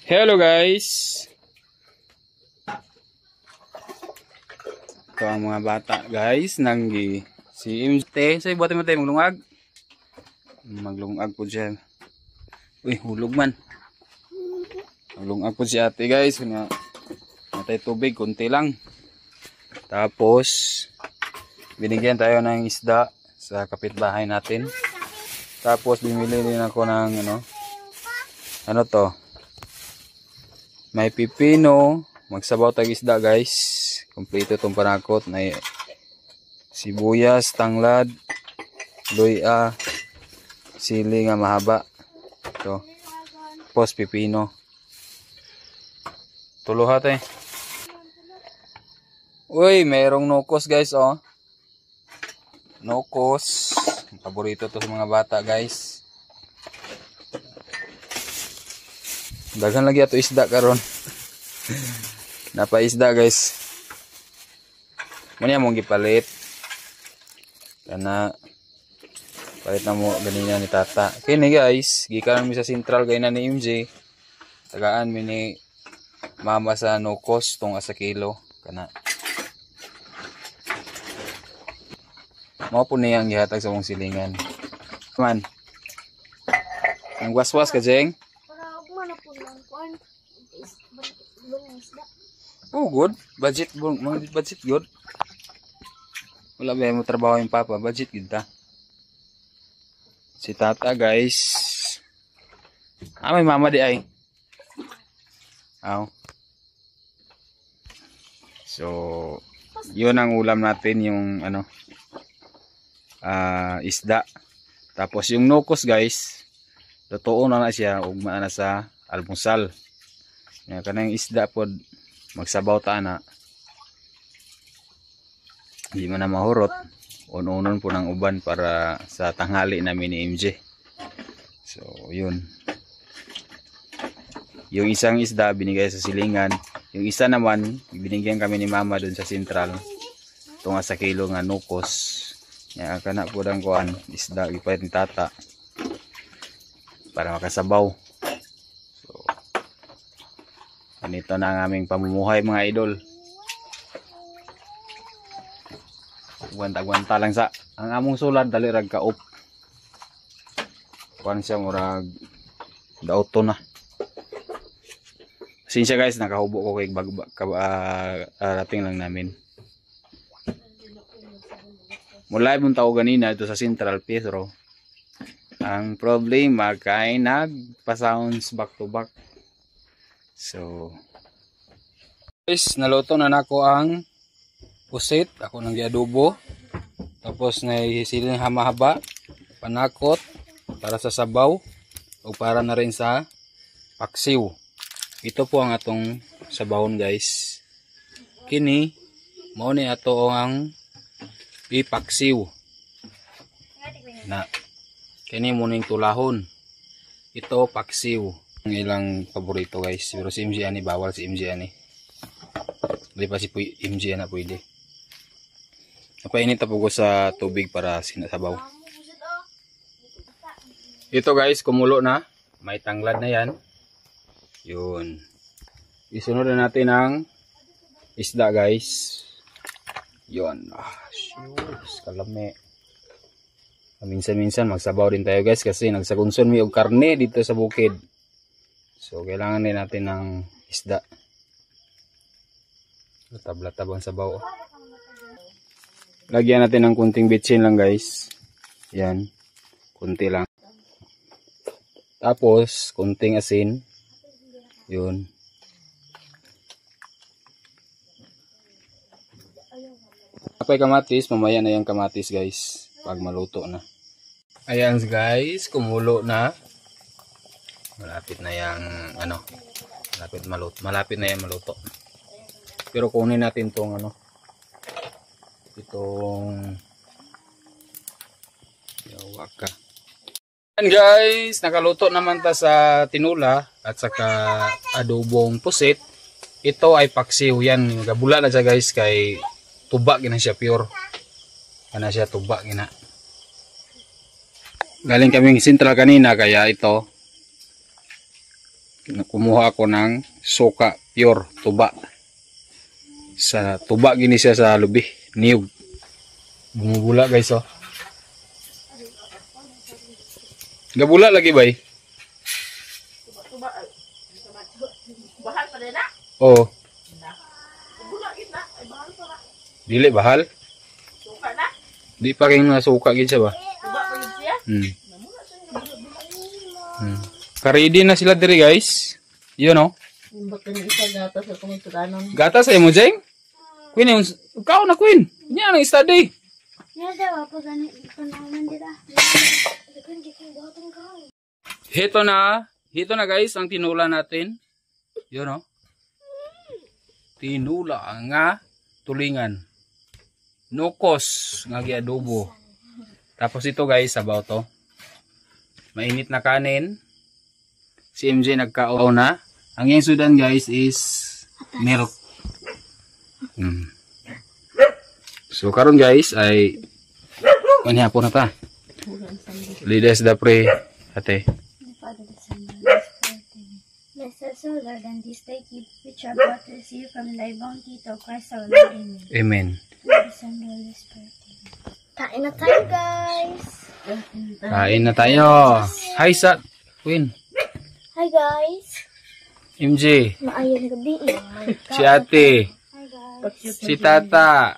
Hello guys. Ito ang mga bata guys nanggi si MJ. Say buhat mo tayo maglungag. Maglungag po siya. Uy, hulog man. Maglungag po si ate guys. Matay tubig, konti lang. Tapos binigyan tayo ng isda sa kapitbahay natin. Tapos bumili din ako ng ano to? May pipino, magsabaw tag isda guys. Kompleto itong panakot. May sibuyas, tanglad, luya, sili nga mahaba. Ito. Tapos pipino. Tuluhat eh. Uy, mayroong nukos guys oh. Nukos. Paborito to sa mga bata guys. Daghan lagi ato isda karon. Napa isda guys. Muna mong gipalit. Kana palit na mo ganina ni tata. Kini guys, gikan mi sa Central gay na ni MJ. Tagaan mi ni mama sa nukos tong asa kilo kana. Mao po niyang gihatag sa mong silingan. Man. Ang waswas ka jeng. Oh, good. Budget good. Wala ba mo trabaho yung papa, budget kita. Si tata guys. May mama di ay. Aw. So, yun ang ulam natin yung isda. Tapos yung nukos guys, totoo na siya ugma na sa almusal. Nga kanang isda pod magsabaw ta na. Hindi man na mahurot. Unon po ng uban para sa tanghali namin ni MJ. So, yun. Yung isang isda binigay sa silingan. Yung isa naman, binigyan kami ni mama dun sa Central. Ito nga sa kilo nga nukos. Nga kana po ng kuan, isda, ipahit ni tata. Para makasabaw. So, ganito na ang aming pamumuhay mga idol. Gwanta-gwanta lang sa ang among sulad dali rag kaop. Kuan siya murag daoto na. Sinsya guys, nakahubo ko kay rating lang namin. Mula ibang tao ganina ito sa Central Pedro. Ang problema kay nagpa-sounds back to back. So guys, naluto na nako ang pusit. Ako nang giadobo. Tapos naisiling hamahaba, panakot para sa sabaw o para na rin sa paksiw. Ito po ang atong sabawon guys. Kini mao ni ato ang ipaksiw. Na kini mo ning tulahon. Ito paksiw. Ang ilang paborito guys. Pero si MJ ani bawal si MJ ani. Hindi pa si MJ na pwede. Napainit po ko sa tubig para sinasabaw. Ito guys, kumulo na. May tanglad na yan. Yun. Isunod na natin ang isda guys. Yun. Shoes. Kalame. Minsan-minsan magsabaw din tayo guys kasi nagsagunson mi og karne dito sa bukid. So kailangan din natin ng isda. Latab-latab ang sabaw. Lagyan natin ng kunting bitsin lang guys. Yan. Kunti lang. Tapos kunting asin. Yun. Apay kamatis, mamaya na yung kamatis guys. Pag maluto na. Ayan guys, kumulo na. Malapit na yung malapit na yung maluto. Pero kunin natin tong itong yawaka. Ayan guys, nakaluto naman ta sa tinula at saka adobong pusit. Ito ay paksiw yan. Gabula na siya guys kay tuba gina siya pure. Kana siya tuba gina. Galing kaming Central kanina kaya ito Kumuha ako ng suka pure tuba. Sa tuba gini siya sa lubi, niyog. Bumubula guys oh. Gabula lagi bay. Bahal pa din na. Oh. Bula gid na, ay bahal pa na. Dili bahal. Suka na. Di pa kay nasuka gid siya ba? Tuba pa gid siya. Namuna siya nga bula. Ready na sila diri guys. Yun oh. Imbot ni isa gatas sa kumong tudanon. Gatas ay mo jeng? Queen yung ikaw na queen. Nya nang study. Ya daw po gani ito naman dira. Hito na guys ang tinula natin. Yun oh. Tinula nga tulingan. Nukos nga giadobo. Tapos ito guys sabaw to. Mainit na kanin. Si MJ nagkaon na. Ang yung sudan guys is milk. So karon guys ay manihapon na ta. Lides da pre ate. Blessed solar than this day keep which are about to receive from thy bounty to Christ our Lord. Amen. Amen. Kain na tayo guys. Kain na tayo. Hi sa Queen. Hi guys. MJ. Maayong gabi. Si ate. Hi guys. Si tata.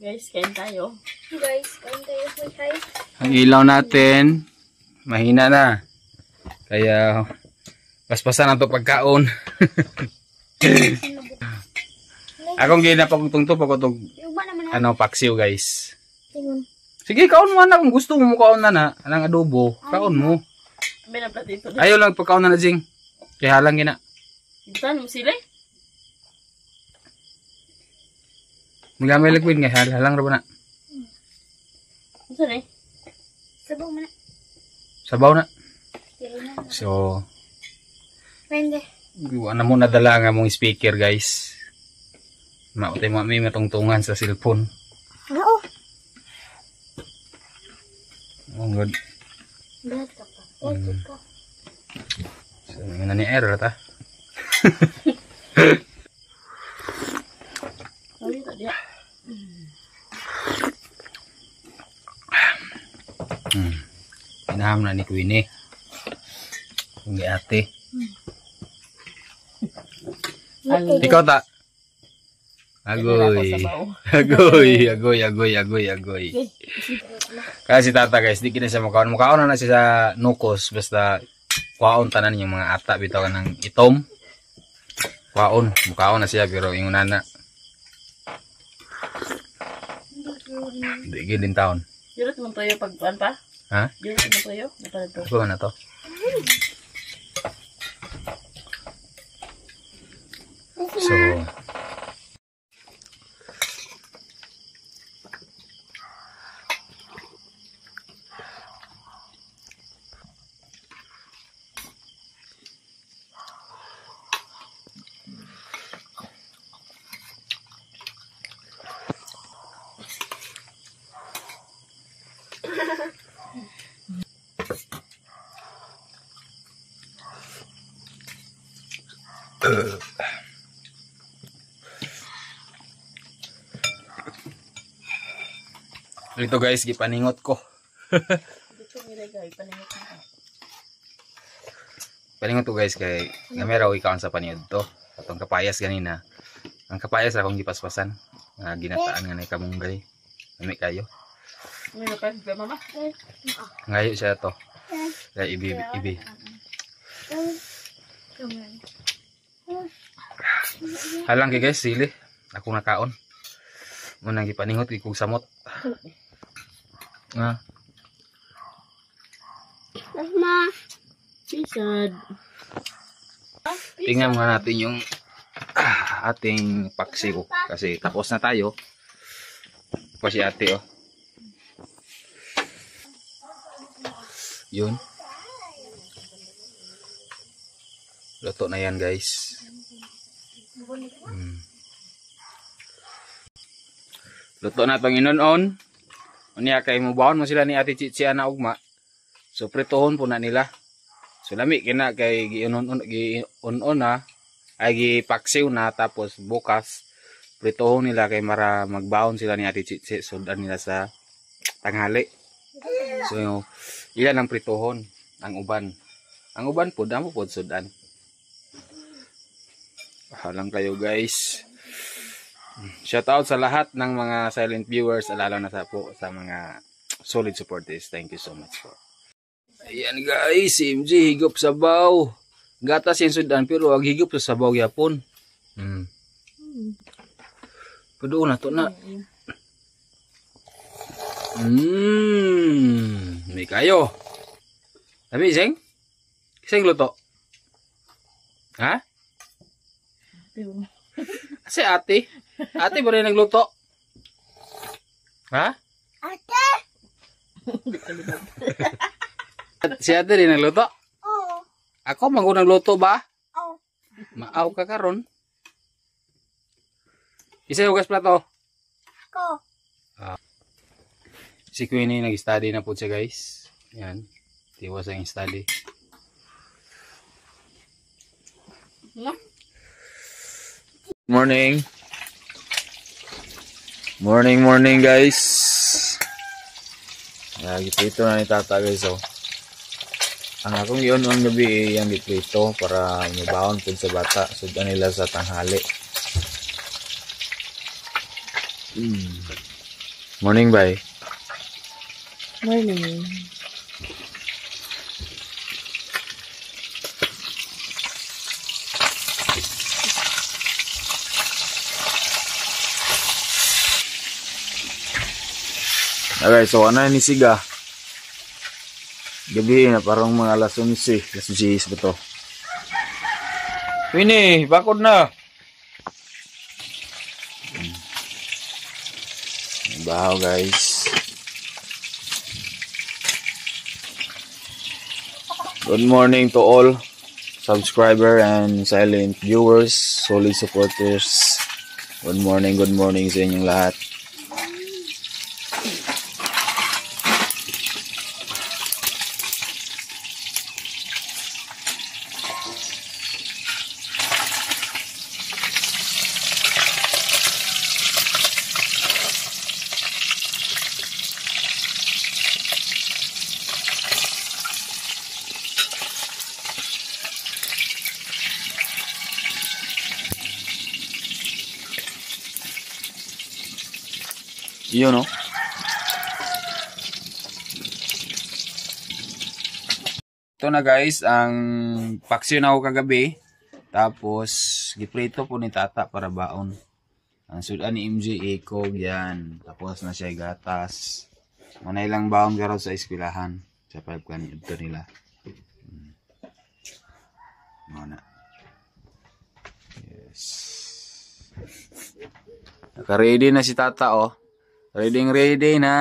Guys, kain tayo. Guys, kain tayo po guys. Ang ilaw natin mahina na. Kaya paspasan na to pagkaon. Akong ginapagtong to pagkatog Yung ba naman na? ano paksiw guys. Tingon. Sige, kaon mo na kung gusto mo kaon na na anang adobo. Kaon mo. May na platito. Ayaw lang pagkaon na na jing. Kaya halang gina. Insan mo sila? Magamay lang Queen nga halang ra ba na. Insan eh? Sabaw mo na. Sabaw na. Tiri na. So, Pwede. ano mo nadala nga mong speaker guys. Mautay mo may matungtungan sa cellphone. Oo. Oh god. Berat ka pa. Berat ka. So, nga ni error ta. Sorry, tadi ya. Pinaham na ni Queen eh. Hindi ate. Ikaw ta. Agoy. Agoy. Kaya si tata guys, di kina siya makaon. Makaon na siya sa nukos. Basta kwaon tanan yung mga ata bitaw ng itom. Kwaon. Makaon na siya pero yung nana. Hindi gilin taon. Jurut mo tayo pagkuhan pa? Ha? Jurut mo tayo? Napalad to. Ano na to? So, ito guys, gipaningot ko. Dito nilagay, paningot mo. Paningot ko guys kay nameraw ikaw sa paniod to. Atong kapayas ganina. Ang kapayas ra kong gipaspasan. Nga ginataan nga na kamunggay. Nami kayo. May napayas ba mama? Ngayo siya to. Kaya ibi. Halang kay guys, sili. Ako nakaon. Munang gipaningot ikog samot. Nga. Ma. Pisad. Tingnan muna natin yung ating paksiw. Kasi tapos na tayo. Pa si ate oh. Yun. Luto na yan guys. Luto na itong inon-on. Unya kay mo bawon mo sila ni ate Chichi na ugma. So pritohon po na nila. So lami kina kay gi-unon na ay gipaksiw na tapos bukas pritohon nila kay mara magbaon sila ni Ate Chichi sudan nila sa tanghali. So ilan ang pritohon ang uban. Ang uban po damo pod sudan. Halang kayo guys. Shout out sa lahat ng mga silent viewers lalo na sa po sa mga solid supporters. Thank you so much po. Ayan guys, si MJ higop sabaw. Gatas yung sudan pero ag higop sa sabaw yapon. Paduon na to na. May kayo. Dami sing? Sing luto? Ha? Si ate? Ate ba rin nagluto? Ha? Ate! Si ate rin nagluto? Oo. Ako mangunang luto ba? Oo. Maaw ka karon. Isa hugas plato. Ako. Si Queenie nag-study na po siya guys. Yan. Tiwas ang study. Morning. Morning guys. Giprito na ni tata guys oh. Ang akong yun ang gabi yung giprito para mabaon po sa bata. Sudan nila sa tanghali. Morning bye. Morning. Okay, so ano ni Siga? Gabi na parang mga alas 11, alas 10 ba to? Winnie, bakod na. Bahaw guys. Good morning to all subscriber and silent viewers, solid supporters. Good morning sa inyong lahat. Yun no? Ito na guys, ang paksiw na ako kagabi. Tapos, giprito po ni tata para baon. Ang sudan ni MJ Ecog yan. Tapos na siya gatas. Manay lang baon garo sa eskwelahan. Sa 5 kan ito nila. Mana. Yes. Naka-ready na si tata oh. Ready na.